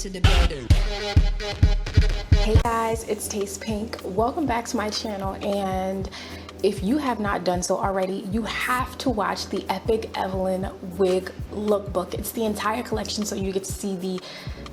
to the building. Hey guys, it's Tastepink. Welcome back to my channel, and if you have not done so already, you have to watch the epic Evlyn wig lookbook. It's the entire collection, so you get to see the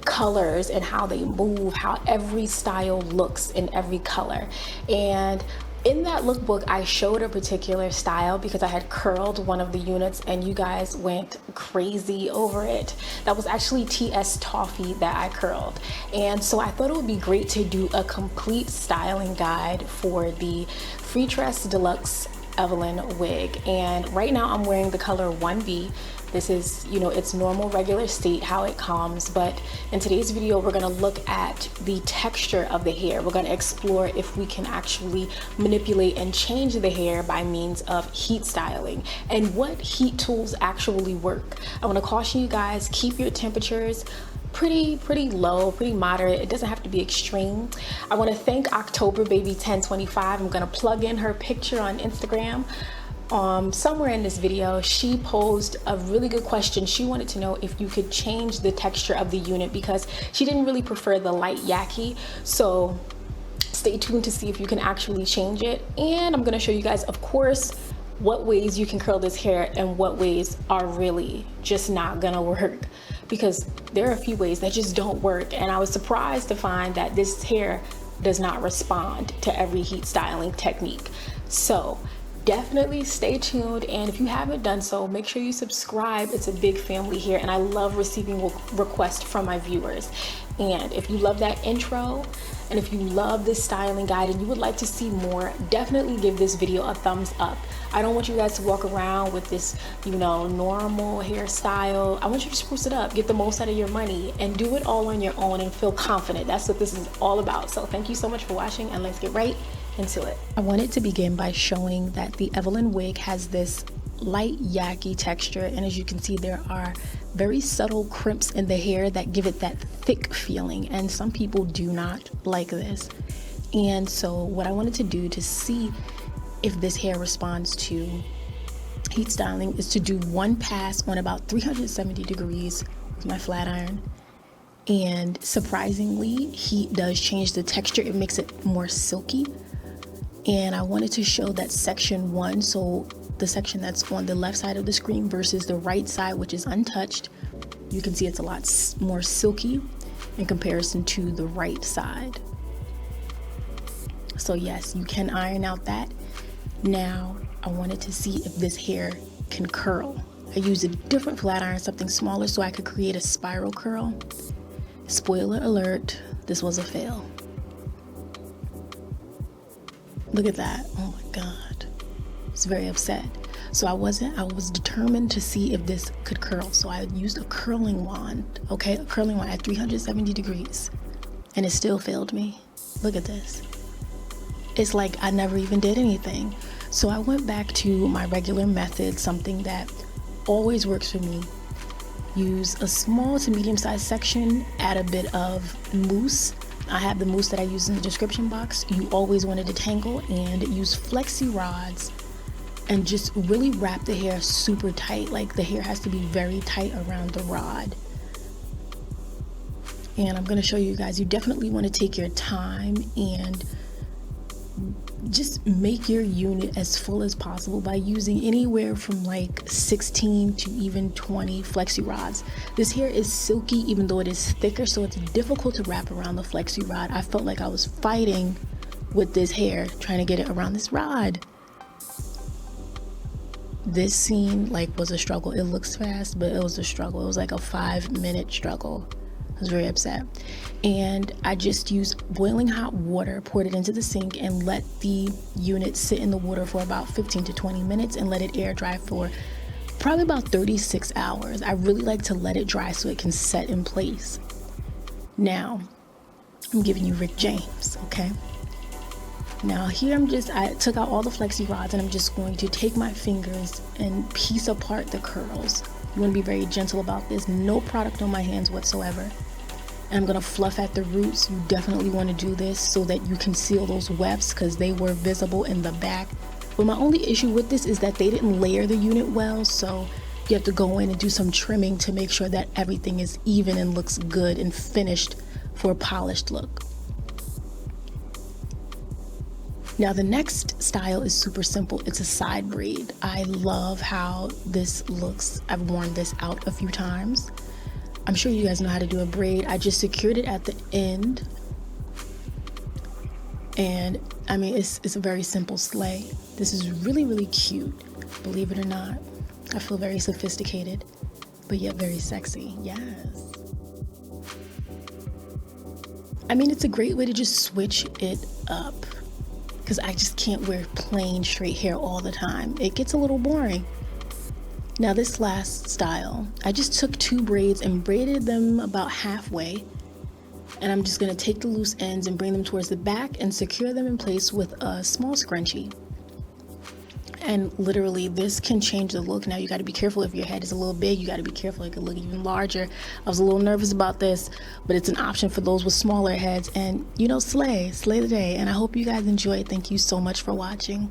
colors and how they move, how every style looks in every color. And in that lookbook, I showed a particular style because I had curled one of the units and you guys went crazy over it. That was actually TS Toffee that I curled. And so I thought it would be great to do a complete styling guide for the Freetress Deluxe Evlyn wig. And right now I'm wearing the color 1B. This is, you know, its normal regular state, how it comes. But in today's video, we're gonna look at the texture of the hair. We're gonna explore if we can actually manipulate and change the hair by means of heat styling and what heat tools actually work. I wanna caution you guys, keep your temperatures pretty low, pretty moderate. It doesn't have to be extreme. I want to thank October Baby 1025. I'm gonna plug in her picture on Instagram. Somewhere in this video, she posed a really good question. She wanted to know if you could change the texture of the unit because she didn't really prefer the light yaki. So stay tuned to see if you can actually change it. And I'm gonna show you guys, of course, what ways you can curl this hair and what ways are really just not gonna work, because there are a few ways that just don't work. And I was surprised to find that this hair does not respond to every heat styling technique. So definitely stay tuned, and if you haven't done so, make sure you subscribe. It's a big family here, and I love receiving requests from my viewers. And if you love that intro, and if you love this styling guide and you would like to see more, definitely give this video a thumbs up. I don't want you guys to walk around with this, you know, normal hairstyle. I want you to spruce it up, get the most out of your money, and do it all on your own and feel confident. That's what this is all about. So thank you so much for watching, and let's get right into it. I wanted to begin by showing that the Evlyn wig has this light yaki texture, and as you can see, there are very subtle crimps in the hair that give it that thick feeling, and some people do not like this. And so what I wanted to do to see if this hair responds to heat styling is to do one pass on about 370 degrees with my flat iron. And surprisingly, heat does change the texture. It makes it more silky. And I wanted to show that section 1, so the section that's on the left side of the screen versus the right side, which is untouched. You can see it's a lot more silky in comparison to the right side. So yes, you can iron out that. Now I wanted to see if this hair can curl. I used a different flat iron, something smaller, so I could create a spiral curl. Spoiler alert, this was a fail. Look at that. Oh my God. I was very upset. So I was determined to see if this could curl. So I used a curling wand, okay? A curling wand at 370 degrees. And it still failed me. Look at this. It's like I never even did anything. So I went back to my regular method, something that always works for me. Use a small to medium-sized section, add a bit of mousse. I have the mousse that I use in the description box. You always want to detangle, and use flexi rods and just really wrap the hair super tight. Like the hair has to be very tight around the rod. And I'm going to show you guys, you definitely want to take your time and just make your unit as full as possible by using anywhere from like 16 to even 20 flexi rods. This hair is silky even though it is thicker, so it's difficult to wrap around the flexi rod. I felt like I was fighting with this hair trying to get it around this rod. This scene was a struggle. It looks fast, but it was a struggle. It was like a 5-minute struggle. I was very upset. And I just used boiling hot water, poured it into the sink, and let the unit sit in the water for about 15 to 20 minutes and let it air dry for probably about 36 hours. I really like to let it dry so it can set in place. Now, I'm giving you Rick James, okay? Now here I took out all the flexi rods, and I'm just going to take my fingers and piece apart the curls. You want to be very gentle about this. No product on my hands whatsoever. And I'm going to fluff at the roots. You definitely want to do this so that you can seal those wefts because they were visible in the back. But my only issue with this is that they didn't layer the unit well, so You have to go in and do some trimming to make sure that everything is even and looks good and finished for a polished look. Now the next style is super simple. It's a side braid. I love how this looks. I've worn this out a few times. I'm sure you guys know how to do a braid. I just secured it at the end. And I mean, it's a very simple sleigh. This is really, really cute, believe it or not. I feel very sophisticated, but yet very sexy. Yes. I mean, it's a great way to just switch it up, because I just can't wear plain straight hair all the time. It gets a little boring. Now this last style, I just took 2 braids and braided them about halfway. And I'm just gonna take the loose ends and bring them towards the back and secure them in place with a small scrunchie. And literally this can change the look. Now you gotta be careful if your head is a little big, you gotta be careful, it could look even larger. I was a little nervous about this, but it's an option for those with smaller heads. And you know, slay the day. And I hope you guys enjoy it. Thank you so much for watching.